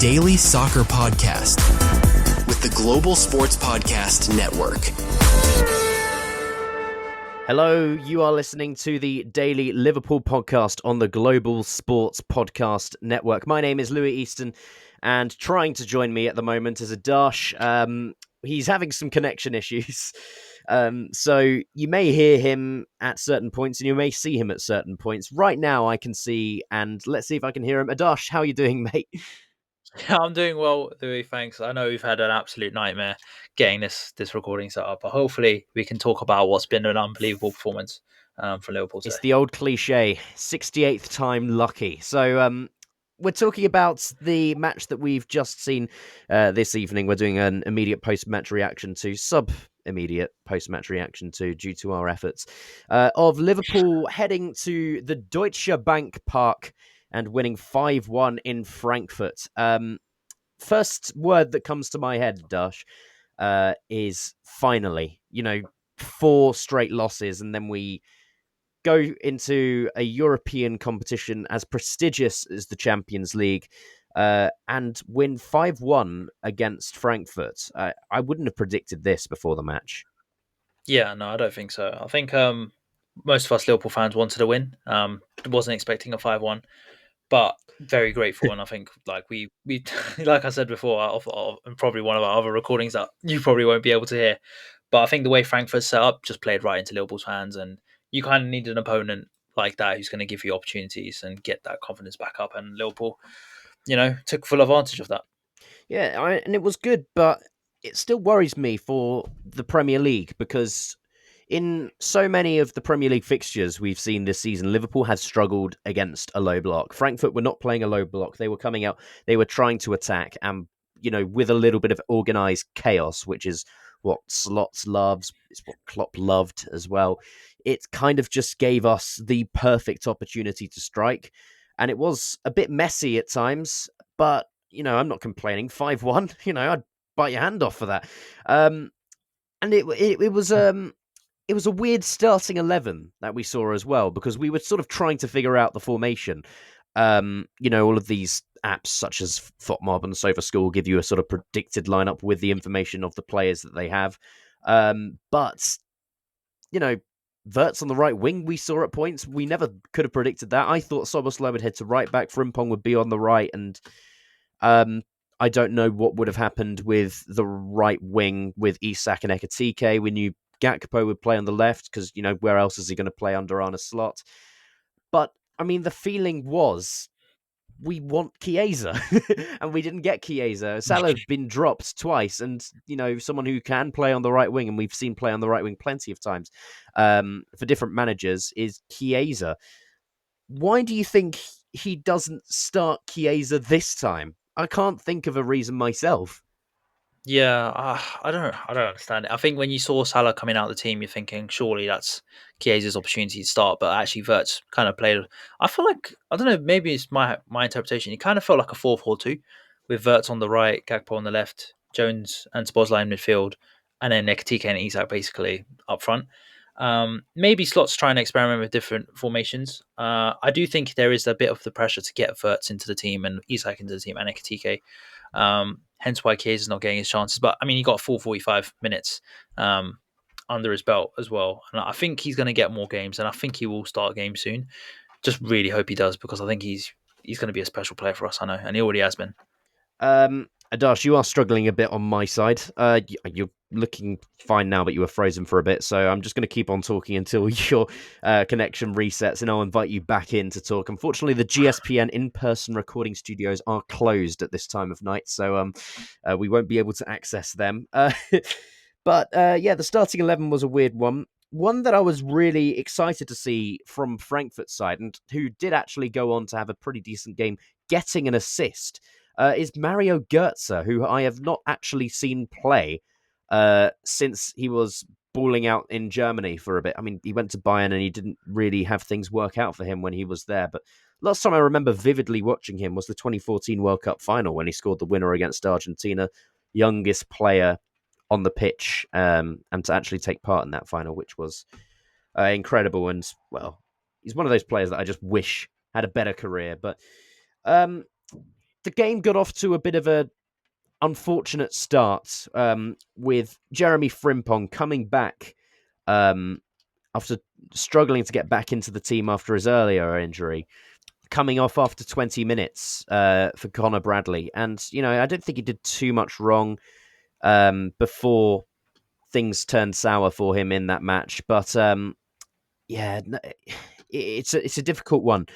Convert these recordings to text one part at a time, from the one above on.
daily soccer podcast with the Global Sports Podcast Network. Hello, you are listening to the Daily Liverpool podcast on the Global Sports Podcast Network. My name is Louie, Easton, and trying to join me at the moment is Adarsh. He's having some connection issues, so you may hear him at certain points and you may see him at certain points. Right now I can see, and let's see if I can hear him. Adarsh, how are you doing, mate? Yeah, I'm doing well, Louis. Thanks. I know we've had an absolute nightmare getting this recording set up, but hopefully we can talk about what's been an unbelievable performance from Liverpool today. It's the old cliche, 68th time lucky. So we're talking about the match that we've just seen this evening. We're doing an immediate post-match reaction to, sub-immediate post-match reaction to, due to our efforts, of Liverpool heading to the Deutsche Bank Park and winning 5-1 in Frankfurt. First word that comes to my head, Dash, is finally. 4 straight losses, and then we go into a European competition as prestigious as the Champions League and win 5-1 against Frankfurt. I wouldn't have predicted this before the match. Yeah, no, I don't think so. I think most of us Liverpool fans wanted a win. Wasn't expecting a 5-1, but very grateful. And I think, like we like I said before, and probably one of our other recordings that you probably won't be able to hear, but I think the way Frankfurt set up just played right into Liverpool's hands, and you kind of need an opponent like that who's going to give you opportunities and get that confidence back up. And Liverpool, took full advantage of that. Yeah, and it was good, but it still worries me for the Premier League because in so many of the Premier League fixtures we've seen this season, Liverpool has struggled against a low block. Frankfurt were not playing a low block. They were coming out, they were trying to attack, and, with a little bit of organised chaos, which is what Slots loves, it's what Klopp loved as well. It kind of just gave us the perfect opportunity to strike. And it was a bit messy at times, but, I'm not complaining. 5-1, I'd bite your hand off for that. And it was it was a weird starting 11 that we saw as well, because we were sort of trying to figure out the formation. All of these apps such as ThoughtMob and SofaScore give you a sort of predicted lineup with the information of the players that they have. But, Wurtz on the right wing, we saw at points. We never could have predicted that. I thought Soboslai would head to right back, Frimpong would be on the right, and I don't know what would have happened with the right wing with ISAC and Ekotike. We knew Gakpo would play on the left because, where else is he going to play under Arne's slot? But, the feeling was we want Chiesa, and we didn't get Chiesa. Salah's been dropped twice, and, someone who can play on the right wing, and we've seen play on the right wing plenty of times for different managers, is Chiesa. Why do you think he doesn't start Chiesa this time? I can't think of a reason myself. Yeah, I don't understand it. I think when you saw Salah coming out of the team, you're thinking surely that's Chiesa's opportunity to start, but actually Wurtz kind of played. I feel like, I don't know, maybe it's my interpretation. It kind of felt like a 4-4-2 with Wurtz on the right, Gakpo on the left, Jones and Soboslai in midfield, and then Ekotike and Isak basically up front. Maybe Slot's trying to experiment with different formations. I do think there is a bit of the pressure to get Wurtz into the team and Isak into the team and Ekotike. Hence why Chiesa's not getting his chances. But he got a full 45 minutes under his belt as well. And I think he's going to get more games, and I think he will start games soon. Just really hope he does, because I think he's going to be a special player for us, I know, and he already has been. Adarsh, you are struggling a bit on my side. You're looking fine now, but you were frozen for a bit, so I'm just going to keep on talking until your connection resets, and I'll invite you back in to talk. Unfortunately, the GSPN in-person recording studios are closed at this time of night, so we won't be able to access them. But the starting 11 was a weird one. One that I was really excited to see from Frankfurt's side, and who did actually go on to have a pretty decent game, getting an assist, is Mario Goetze, who I have not actually seen play since he was balling out in Germany for a bit. He went to Bayern and he didn't really have things work out for him when he was there. But last time I remember vividly watching him was the 2014 World Cup final when he scored the winner against Argentina, youngest player on the pitch, and to actually take part in that final, which was incredible. And, well, he's one of those players that I just wish had a better career. But the game got off to a bit of a unfortunate start with Jeremy Frimpong coming back after struggling to get back into the team after his earlier injury, coming off after 20 minutes for Connor Bradley. And, I don't think he did too much wrong before things turned sour for him in that match. But, it's a difficult one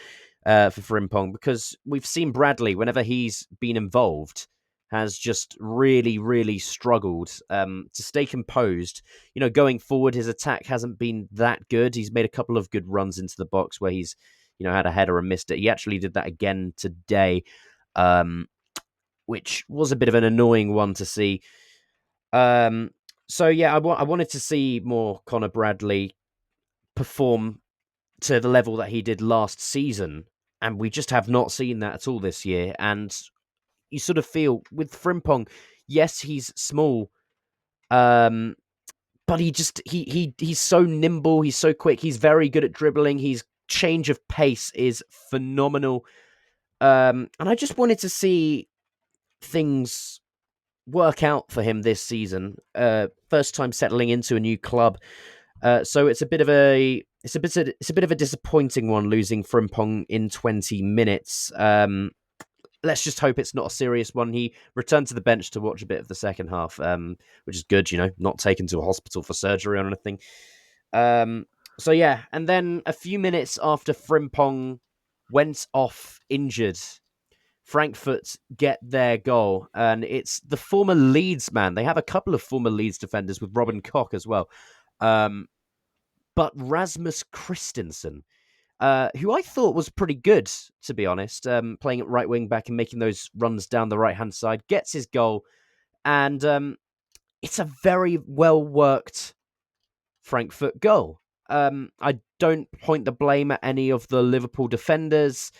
for Frimpong, because we've seen Bradley, whenever he's been involved, has just really, really struggled to stay composed. Going forward, his attack hasn't been that good. He's made a couple of good runs into the box where he's, had a header and missed it. He actually did that again today, which was a bit of an annoying one to see. So, yeah, I wanted to see more Connor Bradley perform to the level that he did last season, and we just have not seen that at all this year. And you sort of feel with Frimpong, yes, he's small, but he's so nimble, he's so quick, he's very good at dribbling, his change of pace is phenomenal. And I just wanted to see things work out for him this season. First time settling into a new club. So it's a bit of a disappointing one, losing Frimpong in 20 minutes. Let's just hope it's not a serious one. He returned to the bench to watch a bit of the second half, which is good, not taken to a hospital for surgery or anything. So yeah, and then a few minutes after Frimpong went off injured, Frankfurt get their goal, and it's the former Leeds man. They have a couple of former Leeds defenders with Robin Koch as well. But Rasmus Christensen, who I thought was pretty good, to be honest, playing at right wing back and making those runs down the right-hand side, gets his goal. And it's a very well-worked Frankfurt goal. I don't point the blame at any of the Liverpool defenders.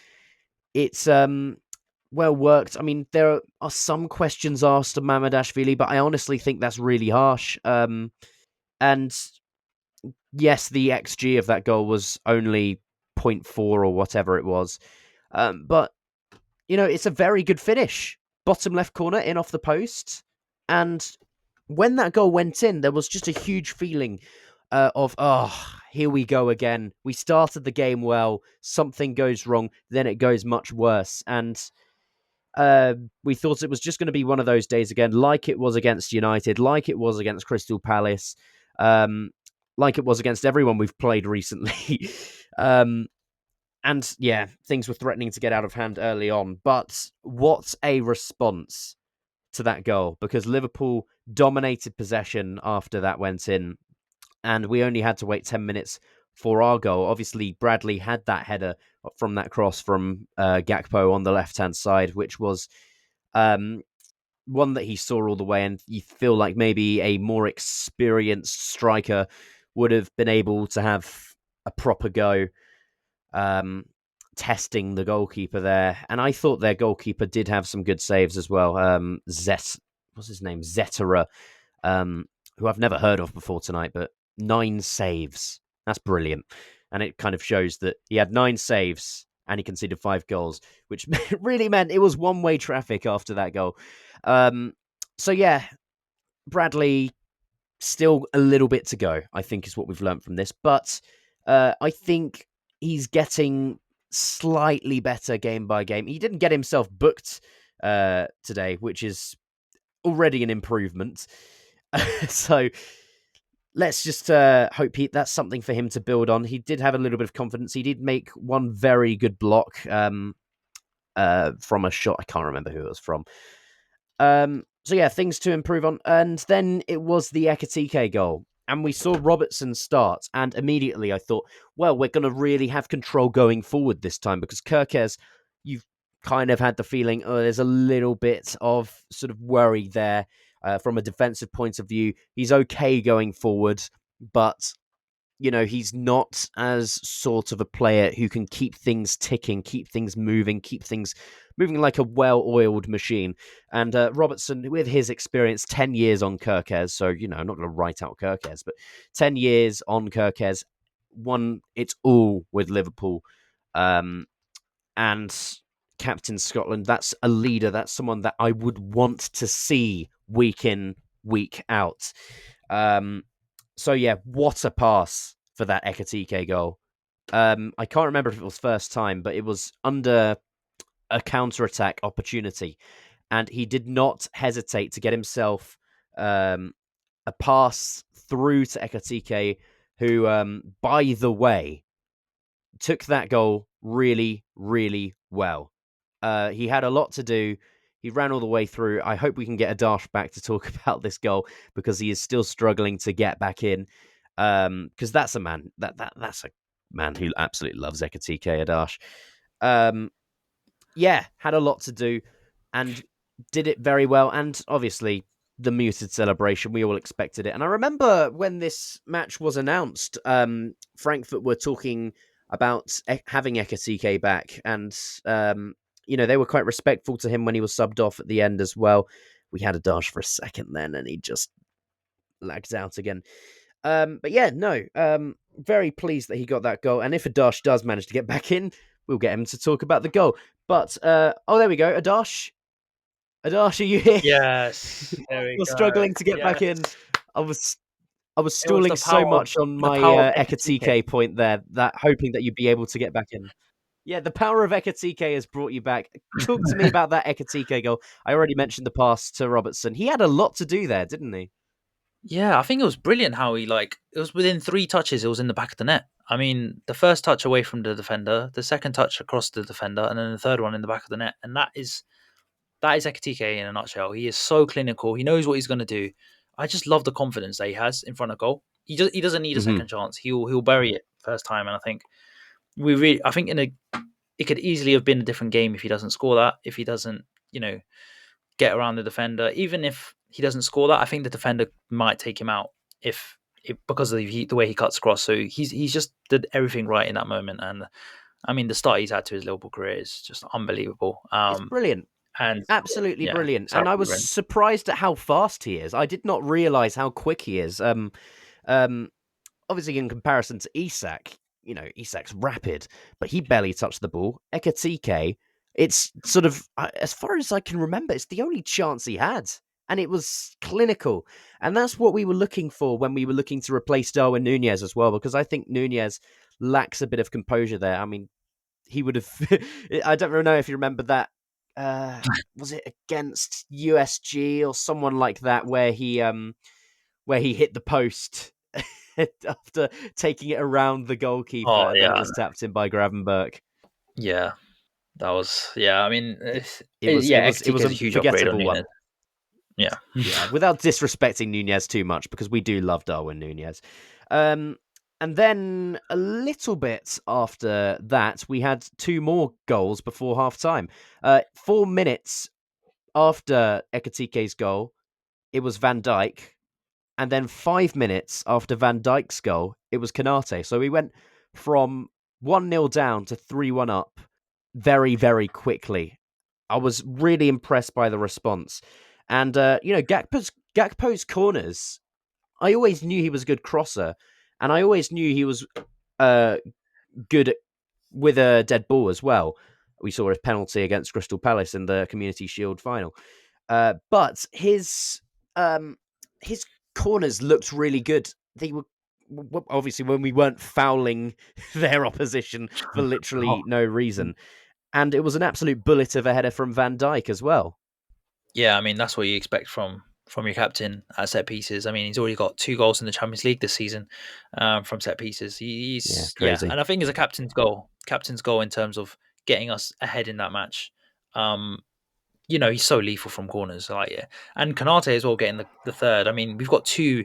It's well-worked. I mean, there are some questions asked of Mamardashvili, but I honestly think that's really harsh. And yes, the XG of that goal was only 0.4 or whatever it was. But, it's a very good finish. Bottom left corner, in off the post. And when that goal went in, there was just a huge feeling of, here we go again. We started the game well. Something goes wrong. Then it goes much worse. And we thought it was just going to be one of those days again, like it was against United, like it was against Crystal Palace, like it was against everyone we've played recently. And yeah, things were threatening to get out of hand early on. But what a response to that goal, because Liverpool dominated possession after that went in, and we only had to wait 10 minutes for our goal. Obviously, Bradley had that header from that cross from Gakpo on the left-hand side, which was one that he saw all the way, and you feel like maybe a more experienced striker would have been able to have a proper go testing the goalkeeper there. And I thought their goalkeeper did have some good saves as well. What's his name? Zetera, who I've never heard of before tonight, but 9 saves. That's brilliant. And it kind of shows that he had 9 saves and he conceded 5 goals, which really meant it was one-way traffic after that goal. So yeah, Bradley, still a little bit to go, I think, is what we've learned from this. But I think he's getting slightly better game by game. He didn't get himself booked today, which is already an improvement. So let's just hope that's something for him to build on. He did have a little bit of confidence. He did make one very good block from a shot. I can't remember who it was from. So yeah, things to improve on. And then it was the Ekotike goal. And we saw Robertson start. And immediately I thought, well, we're going to really have control going forward this time. Because Goetze, you've kind of had the feeling, there's a little bit of sort of worry there from a defensive point of view. He's okay going forward. But, he's not as sort of a player who can keep things ticking, keep things moving like a well-oiled machine. And Robertson, with his experience, 10 years on Goetze, so, I'm not going to write out Goetze, but 10 years on Goetze, won it all with Liverpool. And captain Scotland. That's a leader. That's someone that I would want to see week in, week out. So yeah, what a pass for that Ekotike goal. I can't remember if it was first time, but it was under a counter-attack opportunity, and he did not hesitate to get himself a pass through to Ekotike, who, by the way, took that goal really, really well. He had a lot to do. He ran all the way through. I hope we can get Adarsh back to talk about this goal because he is still struggling to get back in. Because that's a man that's a man who absolutely loves Ekotike, Adarsh. Yeah, had a lot to do and did it very well. And obviously, the muted celebration, we all expected it. And I remember when this match was announced, Frankfurt were talking about having Ekotike back. And, they were quite respectful to him when he was subbed off at the end as well. We had Adarsh for a second then, and he just lags out again. But yeah, no, very pleased that he got that goal. And if Adarsh does manage to get back in, we'll get him to talk about the goal. But, there we go. Adarsh, are you here? Yes, there we You're go. struggling to get back in. I was stalling so much on my Ekotike point there, that hoping that you'd be able to get back in. Yeah, the power of Ekotike has brought you back. Talk to me about that Ekotike goal. I already mentioned the pass to Robertson. He had a lot to do there, didn't he? Yeah, I think it was brilliant how he it was within 3 touches, it was in the back of the net. I mean, the first touch away from the defender, the second touch across the defender, and then the third one in the back of the net. And that is Ekotike in a nutshell. He is so clinical. He knows what he's going to do. I just love the confidence that he has in front of goal. He doesn't need a second chance. He'll bury it first time. And I think it could easily have been a different game if he doesn't score that. If he doesn't, get around the defender. Even if he doesn't score that, I think the defender might take him out if because of the way he cuts across. So he's just did everything right in that moment. And I mean, the start he's had to his Liverpool career is just unbelievable. It's brilliant. And absolutely brilliant. And I was surprised at how fast he is. I did not realize how quick he is. Obviously, in comparison to ISAC, ISAC's rapid, but he barely touched the ball. Ekotike, it's sort of, as far as I can remember, it's the only chance he had. And it was clinical. And that's what we were looking for when we were looking to replace Darwin Nunez as well, because I think Nunez lacks a bit of composure there. I mean, he would have, I don't really know if you remember that. Was it against USG or someone like that where he hit the post after taking it around the goalkeeper and then it was tapped in by Gravenberch. Yeah, that was I mean, it was a huge forgettable one. Yeah, without disrespecting Nunez too much because we do love Darwin Nunez. And then a little bit after that, we had 2 more goals before half-time. 4 minutes after Ekotike's goal, it was Van Dijk. And then 5 minutes after Van Dijk's goal, it was Konate. So we went from 1-0 down to 3-1 up very, very quickly. I was really impressed by the response. And, Gakpo's corners, I always knew he was a good crosser. And I always knew he was good with a dead ball as well. We saw his penalty against Crystal Palace in the Community Shield final. But his corners looked really good. They were obviously when we weren't fouling their opposition for literally no reason. And it was an absolute bullet of a header from Van Dijk as well. Yeah, I mean, that's what you expect from your captain at set pieces. I mean, he's already got 2 goals in the Champions League this season from set pieces. He's crazy. And I think it's a captain's goal in terms of getting us ahead in that match. He's so lethal from corners, and Konate as well getting the third. I mean, we've got 2,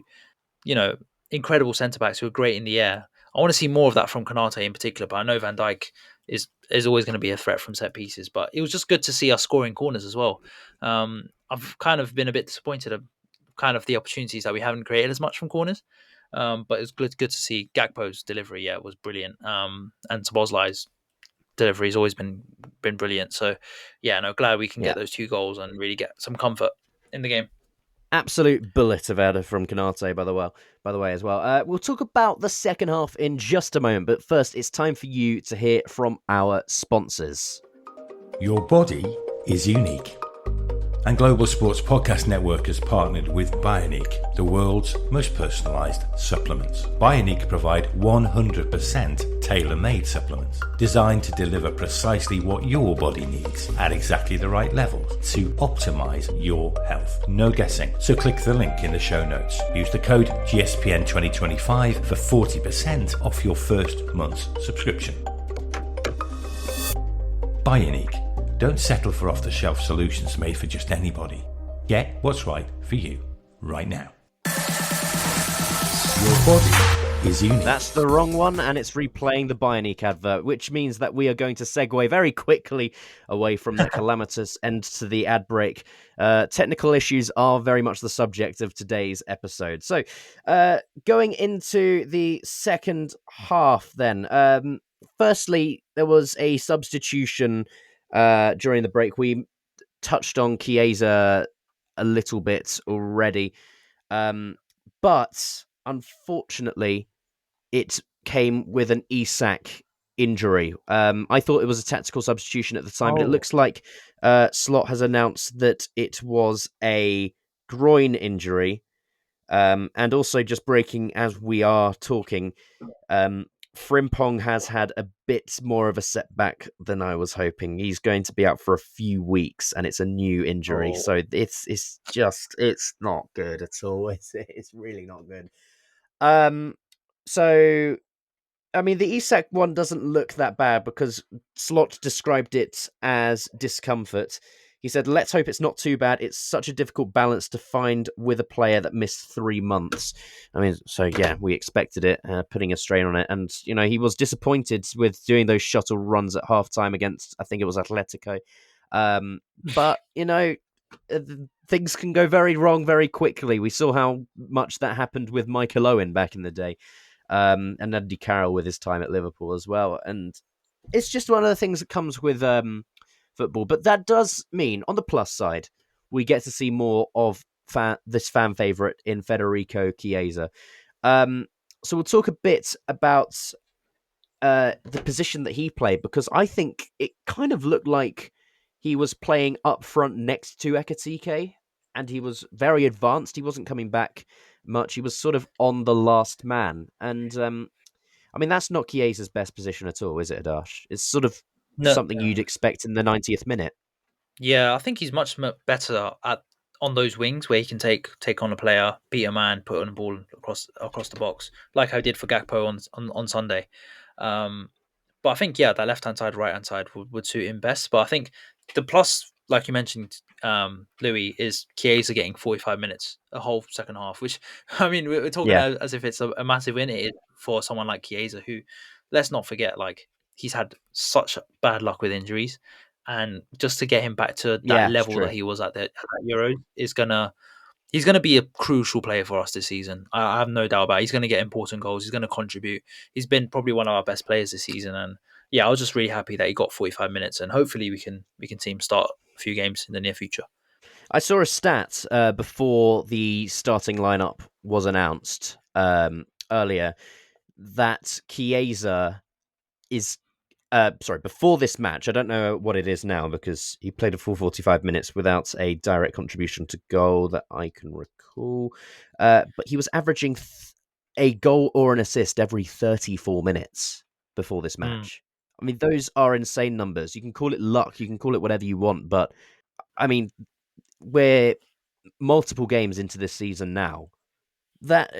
incredible centre backs who are great in the air. I want to see more of that from Konate in particular, but I know Van Dijk is always going to be a threat from set pieces. But it was just good to see us scoring corners as well. I've kind of been a bit disappointed at kind of the opportunities that we haven't created as much from corners. But it was good to see Gakpo's delivery. Yeah, it was brilliant. And Soboslai's delivery has always been brilliant. So glad we can get those 2 goals and really get some comfort in the game. Absolute bullet of header from Konate, by the way, as well. We'll talk about the second half in just a moment, but first, it's time for you to hear from our sponsors. Your body is unique. And Global Sports Podcast Network has partnered with Bioniq, the world's most personalised supplements. Bioniq provide 100% tailor-made supplements designed to deliver precisely what your body needs at exactly the right levels to optimise your health. No guessing. So click the link in the show notes. Use the code GSPN2025 for 40% off your first month's subscription. Bioniq. Don't settle for off-the-shelf solutions made for just anybody. Get what's right for you right now. Your body is unique. That's the wrong one, and it's replaying the Bioniq advert, which means that we are going to segue very quickly away from that calamitous end to the ad break. Technical issues are very much the subject of today's episode. So, going into the second half then. Firstly, there was a substitution during the break. We touched on Chiesa a little bit already, but unfortunately, it came with an ISAC injury. I thought it was a tactical substitution at the time, but it looks like Slot has announced that it was a groin injury. And also, just breaking as we are talking, Frimpong has had a bit more of a setback than I was hoping. He's going to be out for a few weeks, and it's a new injury, so it's not good at all. It's really not good. So I mean, the ISAC one doesn't look that bad because Slot described it as discomfort. He said, "Let's hope it's not too bad. It's such a difficult balance to find with a player that missed 3 months." I mean, so yeah, we expected it, putting a strain on it. And, he was disappointed with doing those shuttle runs at halftime against, I think it was Atletico. But, things can go very wrong very quickly. We saw how much that happened with Michael Owen back in the day. And Andy Carroll with his time at Liverpool as well. And it's just one of the things that comes with football. But that does mean, on the plus side, we get to see more of this fan favourite in Federico Chiesa. So we'll talk a bit about the position that he played, because I think it kind of looked like he was playing up front next to Ekotike, and he was very advanced. He wasn't coming back much. He was sort of on the last man. And, I mean, that's not Chiesa's best position at all, is it, Adarsh? It's sort of something you'd expect in the 90th minute. Yeah, I think he's much better on those wings where he can take on a player, beat a man, put on a ball across the box, like I did for Gakpo on Sunday. But I think, that left-hand side, right-hand side would suit him best. But I think the plus, like you mentioned, Louie, is Chiesa getting 45 minutes, a whole second half, which, I mean, we're talking as if it's a massive win. It is for someone like Chiesa, who, let's not forget, like, he's had such bad luck with injuries. And just to get him back to that level that he was at that Euro he's gonna be a crucial player for us this season. I have no doubt about it. He's gonna get important goals. He's gonna contribute. He's been probably one of our best players this season. And I was just really happy that he got 45 minutes. And hopefully we can see him start a few games in the near future. I saw a stat before the starting lineup was announced earlier that Chiesa is. Before this match, I don't know what it is now because he played a full 45 minutes without a direct contribution to goal that I can recall. But he was averaging a goal or an assist every 34 minutes before this match. I mean, those are insane numbers. You can call it luck, you can call it whatever you want, but I mean, we're multiple games into this season now. That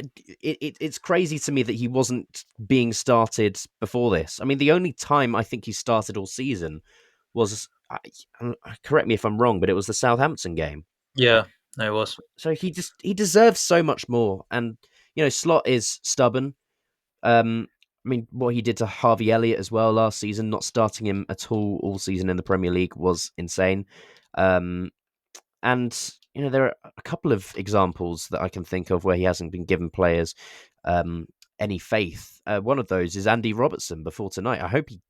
it's crazy to me that he wasn't being started before this. I mean, the only time I think he started all season was, correct me if I'm wrong, but it was the Southampton game. Yeah, no, it was. So he deserves so much more. And, Slot is stubborn. I mean, what he did to Harvey Elliott as well last season, not starting him at all season in the Premier League, was insane. And, there are a couple of examples that I can think of where he hasn't been given players any faith. One of those is Andy Robertson before tonight. I hope he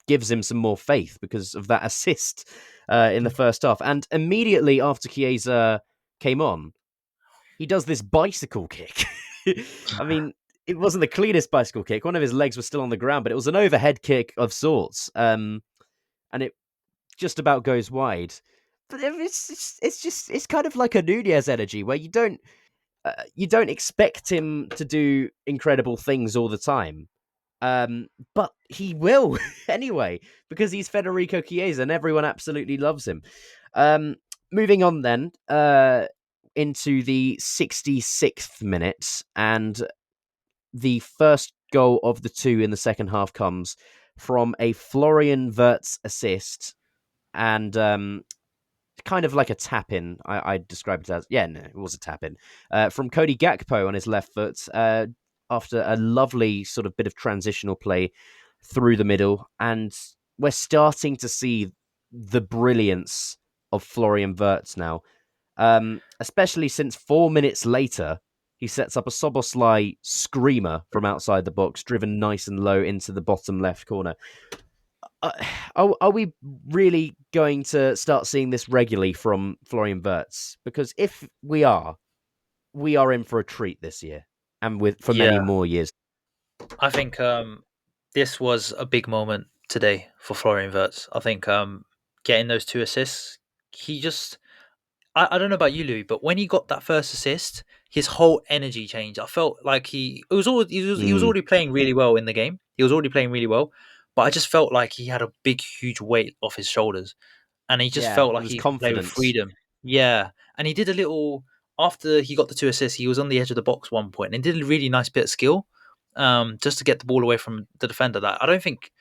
gives him some more faith because of that assist in the first half. And immediately after Chiesa came on, he does this bicycle kick. I mean, it wasn't the cleanest bicycle kick. One of his legs was still on the ground, but it was an overhead kick of sorts. And it just about goes wide. But it's kind of like a Nunez energy where you don't expect him to do incredible things all the time. But he will anyway, because he's Federico Chiesa and everyone absolutely loves him. Moving on then, into the 66th minute, and the first goal of the two in the second half comes from a Florian Wurtz assist, and kind of like a tap in. I described it as, it was a tap in from Cody Gakpo on his left foot after a lovely sort of bit of transitional play through the middle, and we're starting to see the brilliance of Florian Wurtz now, especially since 4 minutes later he sets up a Soboslai screamer from outside the box, driven nice and low into the bottom left corner. Are we really going to start seeing this regularly from Florian Wurtz? Because if we are in for a treat this year, and for many more years. I think this was a big moment today for Florian Wurtz. I think getting those 2 assists, he just... I don't know about you, Louie, but when he got that first assist, his whole energy changed. I felt like he was already playing really well in the game. He was already playing really well, but I just felt like he had a big, huge weight off his shoulders, and he just felt like he could play with freedom. Yeah, and he did a little... After he got the 2 assists, he was on the edge of the box one point and did a really nice bit of skill, just to get the ball away from the defender. That I don't think...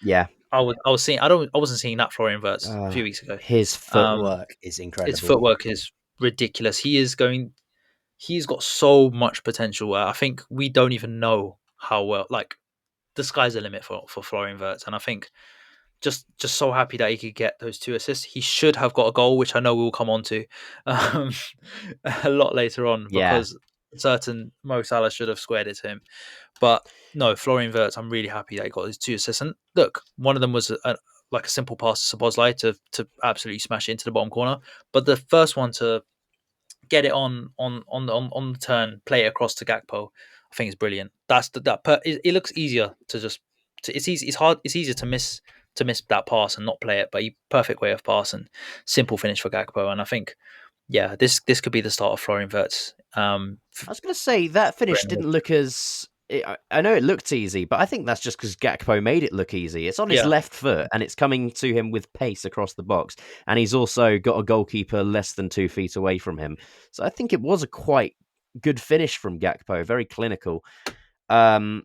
I wasn't seeing that Florian Wurtz a few weeks ago. His footwork is incredible. His footwork is ridiculous. He's got so much potential. I think we don't even know how well. Like, the sky's the limit for Florian Wurtz, and I think just so happy that he could get those 2 assists. He should have got a goal, which I know we'll come on to a lot later on, because certain Mo Salah should have squared it to him. But no, Florian Wurtz, I'm really happy that he got his 2 assists. And look, one of them was like a simple pass to Soboslai to absolutely smash it into the bottom corner. But the first one to get it on the turn, play it across to Gakpo, I think is brilliant. It looks easier to just... it's easy. It's hard. It's easier to miss that pass and not play it, but perfect way of pass and simple finish for Gakpo. And I think, this could be the start of Florian Wurtz. I was going to say that finish didn't look as... I know it looked easy, but I think that's just because Gakpo made it look easy. It's on his left foot, and it's coming to him with pace across the box. And he's also got a goalkeeper less than 2 feet away from him. So I think it was a quite good finish from Gakpo, very clinical. And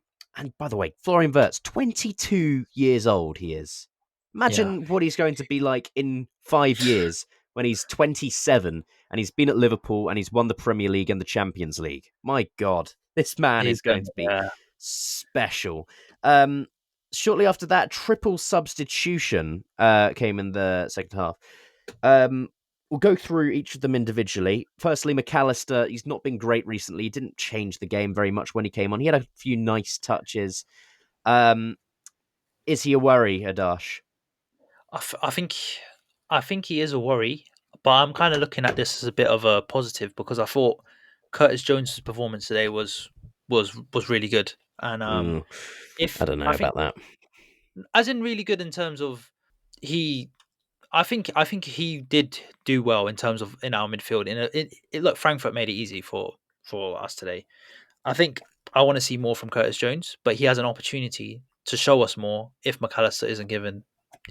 by the way, Florian Wurtz, 22 years old he is. Imagine what he's going to be like in 5 years when he's 27 and he's been at Liverpool and he's won the Premier League and the Champions League. My God. This man is going to be special. Shortly after that, triple substitution came in the second half. We'll go through each of them individually. Firstly, McAllister, he's not been great recently. He didn't change the game very much when he came on. He had a few nice touches. Is he a worry, Adarsh? I think he is a worry, but I'm kind of looking at this as a bit of a positive, because I thought Curtis Jones' performance today was really good, and I don't know about that. As in really good in terms of I think he did do well in terms of in our midfield. Look, Frankfurt made it easy for us today. I think I want to see more from Curtis Jones, but he has an opportunity to show us more if McAllister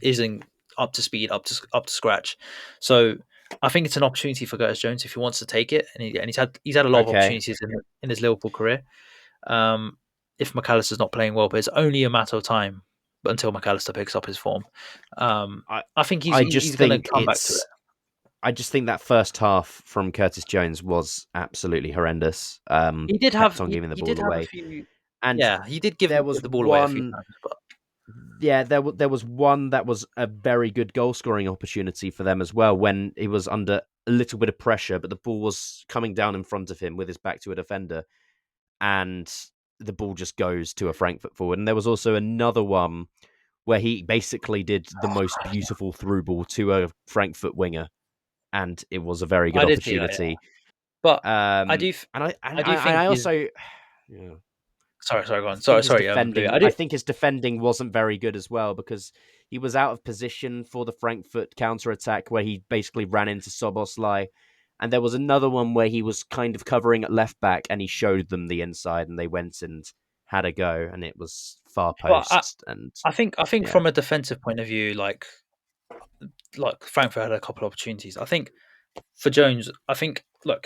isn't up to speed, up to scratch. So I think it's an opportunity for Curtis Jones if he wants to take it, and he's had a lot of opportunities in his Liverpool career. If McAllister's not playing well, but it's only a matter of time until McAllister picks up his form. I think he's going to come back to it. I just think that first half from Curtis Jones was absolutely horrendous. He did have on giving the ball away, he did give the ball away a few times, but... Yeah, there was one that was a very good goal-scoring opportunity for them as well, when he was under a little bit of pressure, but the ball was coming down in front of him with his back to a defender, and the ball just goes to a Frankfurt forward. And there was also another one where he basically did the most beautiful through ball to a Frankfurt winger, and it was a very good opportunity. But I do think Sorry, go on. Sorry. I think his defending wasn't very good as well, because he was out of position for the Frankfurt counter-attack where he basically ran into Soboslai. And there was another one where he was kind of covering at left back and he showed them the inside and they went and had a go and it was far But post. And I think yeah. from a defensive point of view, like Frankfurt had a couple of opportunities. I think for Jones, I think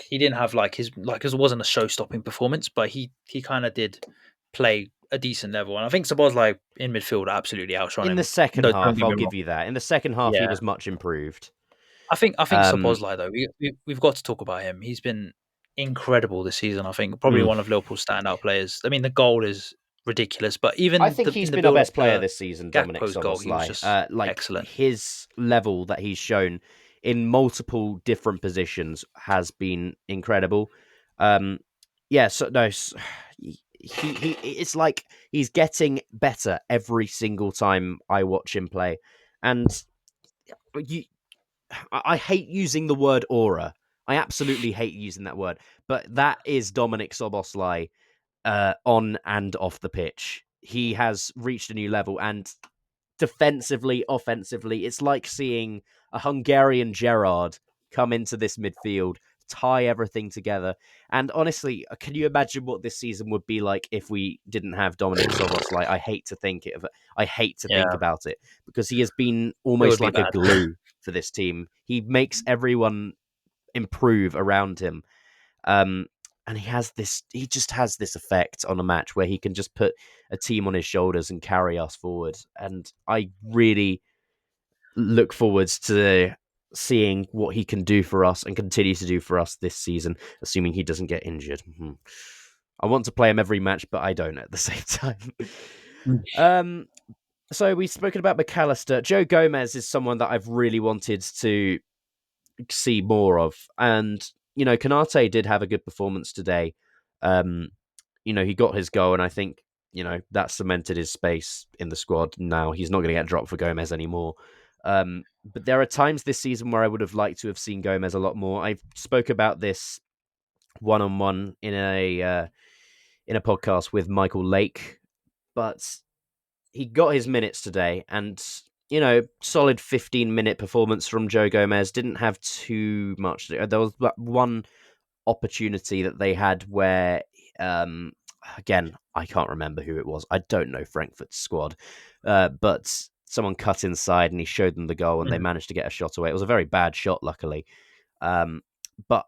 he didn't have it wasn't a show-stopping performance, but he kind of did play a decent level, and I think Soboslai in midfield absolutely outshone him. In the second half, I'll give you that. In the second half, he was much improved. I think Soboslai though, we've got to talk about him. He's been incredible this season. I think probably one of Liverpool's standout players. I mean, the goal is ridiculous, but even I think he's been our best player this season. Dominic Soboslai, excellent. His level that he's shown in multiple different positions has been incredible. He it's like he's getting better every single time I watch him play, and I hate using the word aura. I absolutely hate using that word, but that is Dominic Soboslai on and off the pitch. He has reached a new level, and defensively, offensively, it's like seeing a Hungarian Gerrard come into this midfield, tie everything together. And honestly, can you imagine what this season would be like if we didn't have Dominic Soboslai? I hate to think think about it, because he has been almost like a glue for this team. He makes everyone improve around him. And he just has this effect on a match where he can just put a team on his shoulders and carry us forward. And I really look forward to seeing what he can do for us and continue to do for us this season, assuming he doesn't get injured. I want to play him every match, but I don't at the same time. So we've spoken about McAllister. Joe Gomez is someone that I've really wanted to see more of. And Konate did have a good performance today. He got his goal, and I think, that cemented his space in the squad. Now he's not going to get dropped for Gomez anymore. But there are times this season where I would have liked to have seen Gomez a lot more. I spoke about this one-on-one in a podcast with Michael Lake, but he got his minutes today, and solid 15-minute performance from Joe Gomez. Didn't have too much. There was one opportunity that they had where, again, I can't remember who it was. I don't know Frankfurt's squad, but someone cut inside and he showed them the goal, and they managed to get a shot away. It was a very bad shot, luckily. But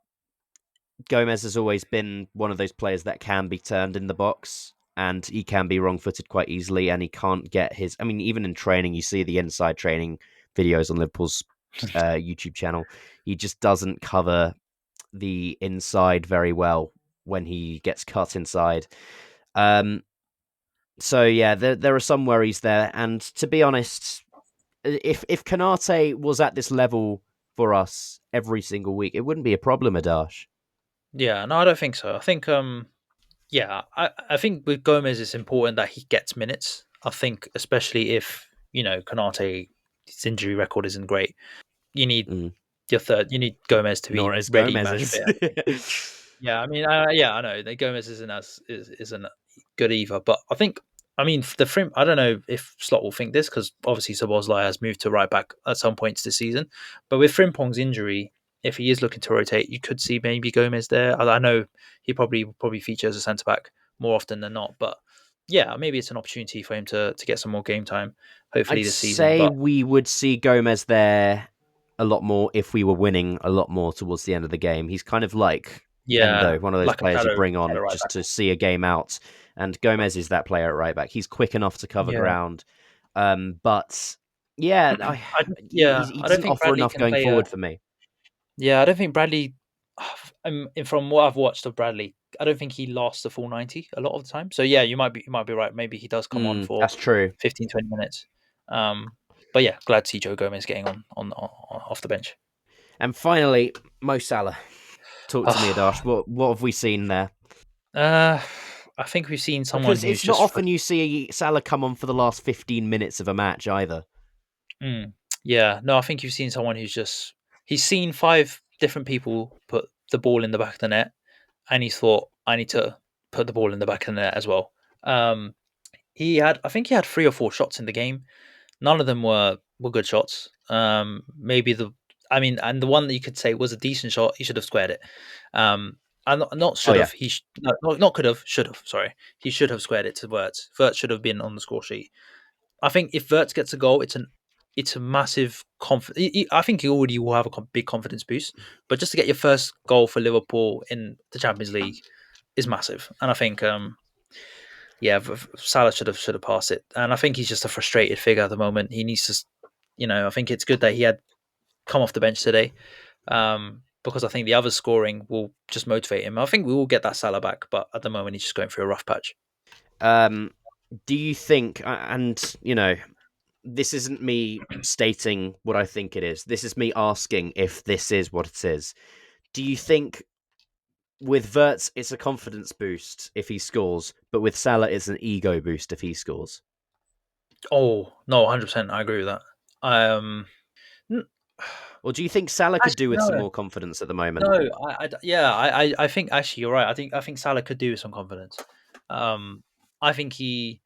Gomez has always been one of those players that can be turned in the box, and he can be wrong-footed quite easily, and he can't get his... I mean, even in training, you see the inside training videos on Liverpool's YouTube channel. He just doesn't cover the inside very well when he gets cut inside. So, yeah, there are some worries there. And to be honest, if Konate was at this level for us every single week, it wouldn't be a problem, Adarsh. Yeah, no, I don't think so. I think... I think with Gomez, it's important that he gets minutes. I think, especially if Konate's injury record isn't great, you need your third. You need Gomez to be ready. Match fit. Yeah, I mean, I know that Gomez isn't good either. But I think, I don't know if Slot will think this, because obviously Soboslai has moved to right back at some points this season. But with Frimpong's injury, if he is looking to rotate, you could see maybe Gomez there. I know he probably features as a centre back more often than not, but yeah, maybe it's an opportunity for him to get some more game time. Hopefully this season. We would see Gomez there a lot more if we were winning a lot more towards the end of the game. He's kind of like Endo, one of those players you bring on just to see a game out. And Gomez is that player at right back. He's quick enough to cover ground, but he doesn't offer enough going forward for me. Yeah, I don't think Bradley, from what I've watched of Bradley, I don't think he lasts the full 90 a lot of the time. So yeah, you might be right. Maybe he does come on for that's true. 15, 20 minutes. But yeah, glad to see Joe Gomez getting on off the bench. And finally, Mo Salah. Talk to me, Adarsh. What have we seen there? I think we've seen someone because it's not often you see Salah come on for the last 15 minutes of a match either. Yeah, no, I think you've seen someone he's seen 5 different people put the ball in the back of the net, and he's thought, I need to put the ball in the back of the net as well. I think he had 3 or 4 shots in the game. None of them were good shots. Maybe and the one that you could say was a decent shot, he should have squared it. And not should have. Not could have. Should have. Sorry, he should have squared it to Wurtz. Wurtz should have been on the score sheet. I think if Wurtz gets a goal, it's a massive confidence. I think he already will have a big confidence boost. But just to get your first goal for Liverpool in the Champions League is massive. And I think, Salah should have passed it. And I think he's just a frustrated figure at the moment. He needs to, I think it's good that he had come off the bench today. Because I think the other scoring will just motivate him. I think we will get that Salah back, but at the moment he's just going through a rough patch. Do you think, and this isn't me stating what I think it is. This is me asking if this is what it is. Do you think with Wurtz it's a confidence boost if he scores, but with Salah it's an ego boost if he scores? Oh, no, 100%. I agree with that. Or do you think Salah could do with some more confidence at the moment? No, I think actually you're right. I think Salah could do with some confidence. I think he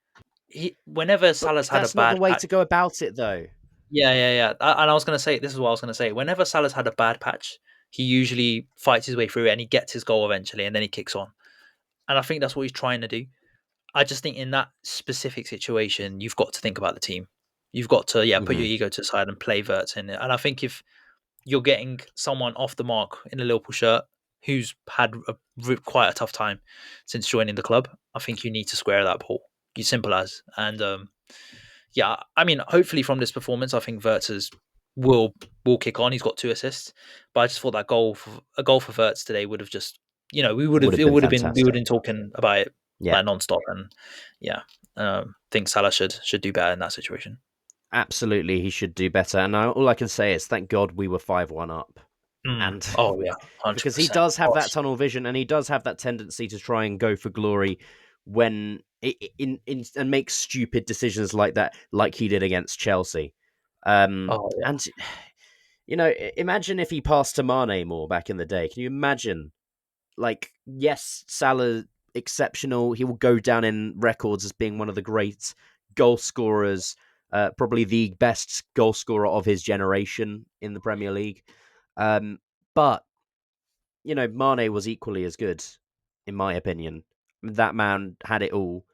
whenever Salah's had a bad that's not the way to go about it, though. Yeah. And I was going to say, this is what I was going to say. Whenever Salah's had a bad patch, he usually fights his way through it and he gets his goal eventually, and then he kicks on. And I think that's what he's trying to do. I just think in that specific situation, you've got to think about the team. You've got to put your ego to the side and play Wurtz in it. And I think if you're getting someone off the mark in a Liverpool shirt who's had quite a tough time since joining the club, I think you need to square that ball. You simple as. And hopefully from this performance, I think Wurtz will kick on. He's got 2 assists, but I just thought that goal for Wurtz today would have just, we would have been talking about it like non-stop. And think Salah should do better in that situation. Absolutely, he should do better. And all I can say is thank God we were 5-1 up. And 100%. Because he does have that tunnel vision, and he does have that tendency to try and go for glory when and make stupid decisions like that, like he did against Chelsea. And imagine if he passed to Mane more back in the day. Can you imagine? Like, yes, Salah exceptional. He will go down in records as being one of the great goal scorers. Probably the best goal scorer of his generation in the Premier League. But, Mane was equally as good, in my opinion. That man had it all,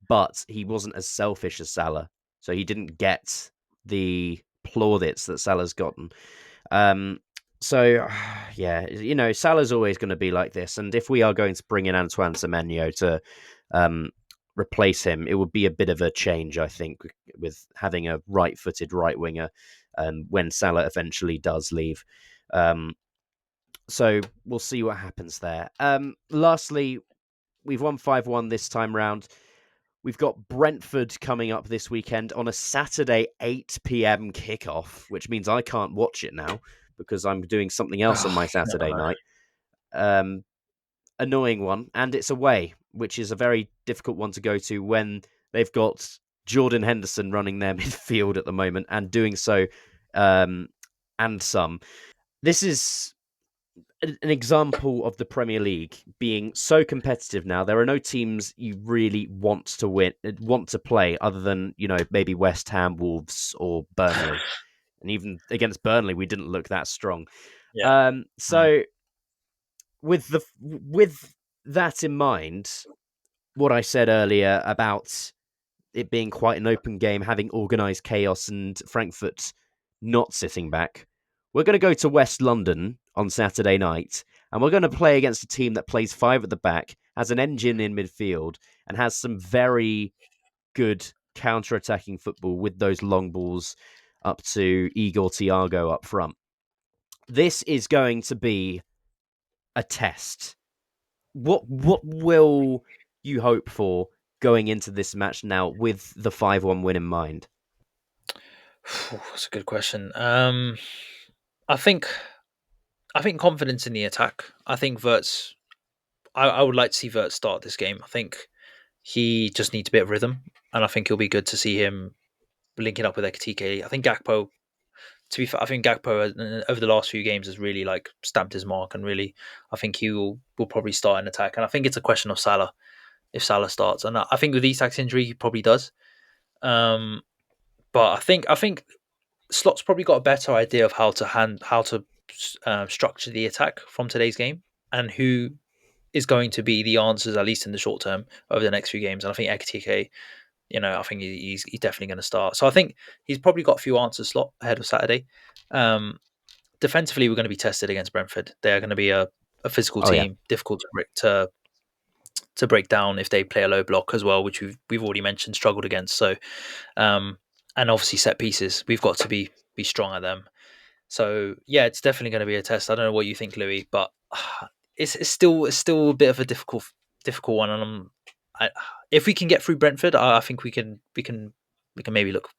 but he wasn't as selfish as Salah. So he didn't get the plaudits that Salah's gotten. Salah's always going to be like this. And if we are going to bring in Antoine Semenyo to replace him, it would be a bit of a change, I think, with having a right-footed right winger when Salah eventually does leave. So we'll see what happens there. Lastly, we've won 5-1 this time round. We've got Brentford coming up this weekend on a Saturday 8 p.m. kickoff, which means I can't watch it now because I'm doing something else on my Saturday night. Annoying one, and it's away, which is a very difficult one to go to when they've got Jordan Henderson running their midfield at the moment and doing so and some. This is an example of the Premier League being so competitive now. There are no teams you really want to play other than, maybe West Ham, Wolves or Burnley. And even against Burnley, we didn't look that strong. Yeah. With that in mind, what I said earlier about it being quite an open game, having organised chaos and Frankfurt not sitting back, we're going to go to West London on Saturday night, and we're going to play against a team that plays 5 at the back, has an engine in midfield, and has some very good counter-attacking football with those long balls up to Igor Thiago up front. This is going to be a test. What will you hope for going into this match now with the 5-1 win in mind? That's a good question. I think confidence in the attack. I think Wurtz. I would like to see Wurtz start this game. I think he just needs a bit of rhythm, and I think it'll be good to see him linking up with Ekotike. I think Gakpo. To be fair, I think Gakpo over the last few games has really stamped his mark, and really, I think he will probably start an attack. And I think it's a question of Salah, if Salah starts. And I think with ISAC's injury, he probably does. But But I think Slot's probably got a better idea of how to structure the attack from today's game, and who is going to be the answers, at least in the short term, over the next few games. And I think Ekotike, I think he's definitely going to start. So I think he's probably got a few answers Slot ahead of Saturday. Defensively, we're going to be tested against Brentford. They are going to be a physical team, difficult to break down if they play a low block as well, which we've already mentioned, struggled against. So, and obviously set pieces, we've got to be strong at them. So yeah, it's definitely going to be a test. I don't know what you think, Louie, but it's still a bit of a difficult one. And if we can get through Brentford, I think we can maybe look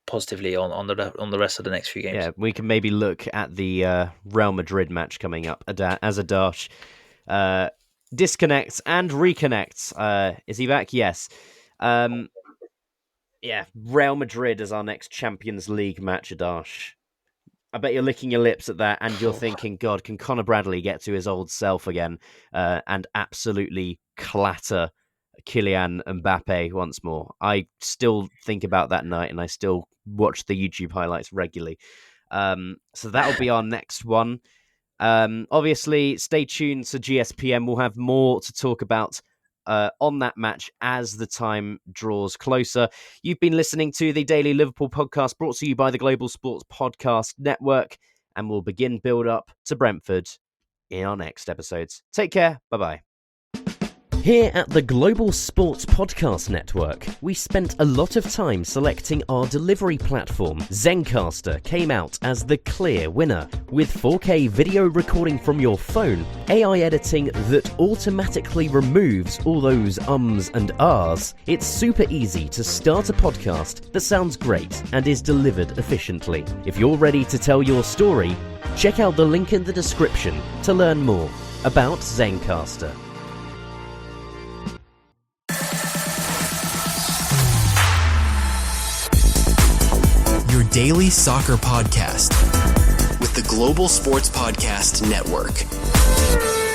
positively on the rest of the next few games. Yeah, we can maybe look at the Real Madrid match coming up as Adarsh disconnects and reconnects. Is he back? Yes. Yeah, Real Madrid as our next Champions League match, Adarsh. I bet you're licking your lips at that, and you're thinking, God, can Conor Bradley get to his old self again and absolutely clatter Kylian Mbappe once more? I still think about that night, and I still watch the YouTube highlights regularly. So that'll be our next one. Obviously, stay tuned to GSPM. We'll have more to talk about on that match as the time draws closer. You've been listening to the Daily Liverpool podcast, brought to you by the Global Sports Podcast Network, and we'll begin build up to Brentford in our next episodes. Take care. Bye-bye. Here at the Global Sports Podcast Network, we spent a lot of time selecting our delivery platform. Zencastr came out as the clear winner, with 4K video recording from your phone, AI editing that automatically removes all those ums and ahs. It's super easy to start a podcast that sounds great and is delivered efficiently. If you're ready to tell your story, check out the link in the description to learn more about Zencastr. Your daily soccer podcast with the Global Sports Podcast Network.